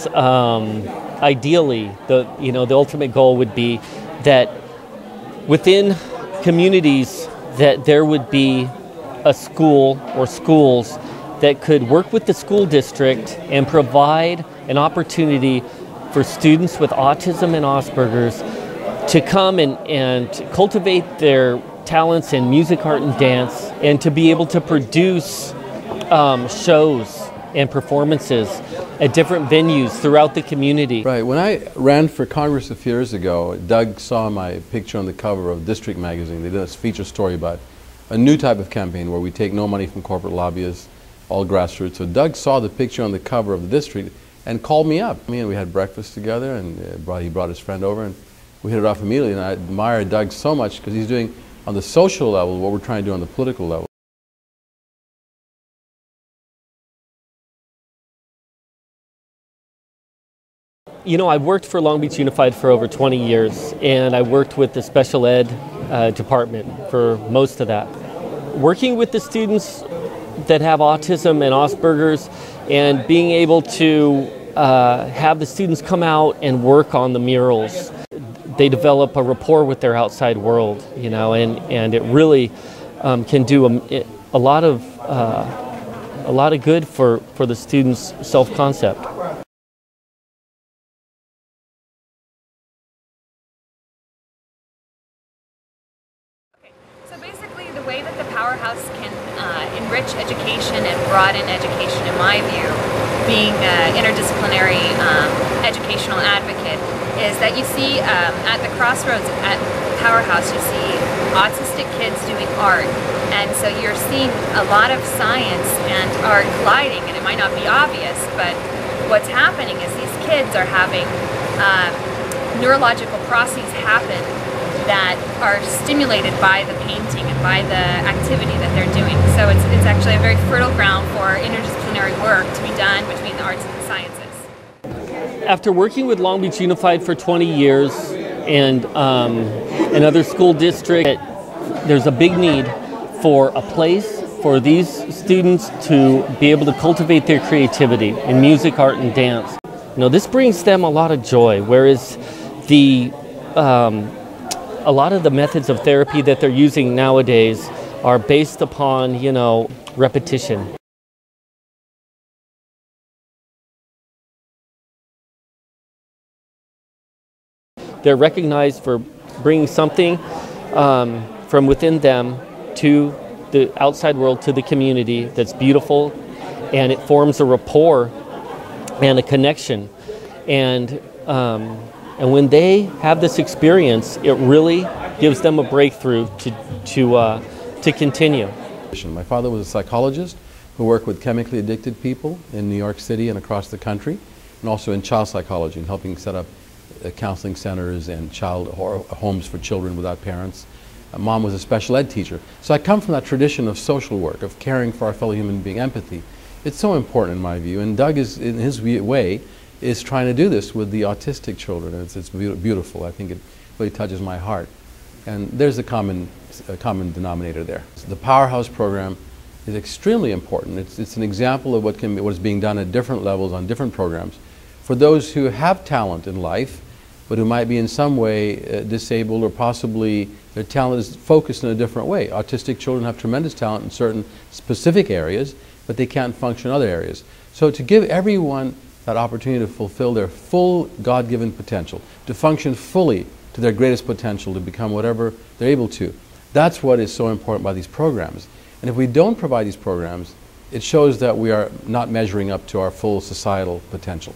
Ideally, the ultimate goal would be that within communities that there would be a school or schools that could work with the school district and provide an opportunity for students with autism and Asperger's to come and cultivate their talents in music, art, and dance, and to be able to produce shows and performances at different venues throughout the community. Right. When I ran for Congress a few years ago, Doug saw my picture on the cover of District magazine. They did a feature story about a new type of campaign where we take no money from corporate lobbyists, all grassroots. So Doug saw the picture on the cover of the District and called me up. And we had breakfast together, and he brought his friend over, and we hit it off immediately. And I admire Doug so much because he's doing on the social level what we're trying to do on the political level. You know, I've worked for Long Beach Unified for over 20 years, and I worked with the special ed department for most of that. Working with the students that have autism and Asperger's, and being able to have the students come out and work on the murals. They develop a rapport with their outside world, you know, and it really can do a lot of good for the students' self-concept. So basically, the way that the Powerhouse can enrich education and broaden education, in my view, being an interdisciplinary educational advocate, is that you see at the crossroads at Powerhouse, you see autistic kids doing art, and so you're seeing a lot of science and art colliding, and it might not be obvious, but what's happening is these kids are having neurological processes happen that are stimulated by the painting and by the activity that they're doing. So it's actually a very fertile ground for interdisciplinary work to be done between the arts and the sciences. After working with Long Beach Unified for 20 years and another school district, there's a big need for a place for these students to be able to cultivate their creativity in music, art, and dance. You know, this brings them a lot of joy, whereas a lot of the methods of therapy that they're using nowadays are based upon, you know, repetition. They're recognized for bringing something from within them to the outside world, to the community, that's beautiful, and it forms a rapport and a connection. And when they have this experience, it really gives them a breakthrough to continue. My father was a psychologist who worked with chemically addicted people in New York City and across the country, and also in child psychology and helping set up counseling centers and child homes for children without parents. Mom was a special ed teacher. So I come from that tradition of social work, of caring for our fellow human being, empathy. It's so important in my view, and Doug is, in his way, is trying to do this with the autistic children. It's beautiful. I think it really touches my heart. And there's a common denominator there. The Powerhouse program is extremely important. It's an example of what is being done at different levels on different programs for those who have talent in life, but who might be in some way disabled, or possibly their talent is focused in a different way. Autistic children have tremendous talent in certain specific areas, but they can't function in other areas. So to give everyone that opportunity to fulfill their full God-given potential, to function fully to their greatest potential, to become whatever they're able to. That's what is so important by these programs. And if we don't provide these programs, it shows that we are not measuring up to our full societal potential.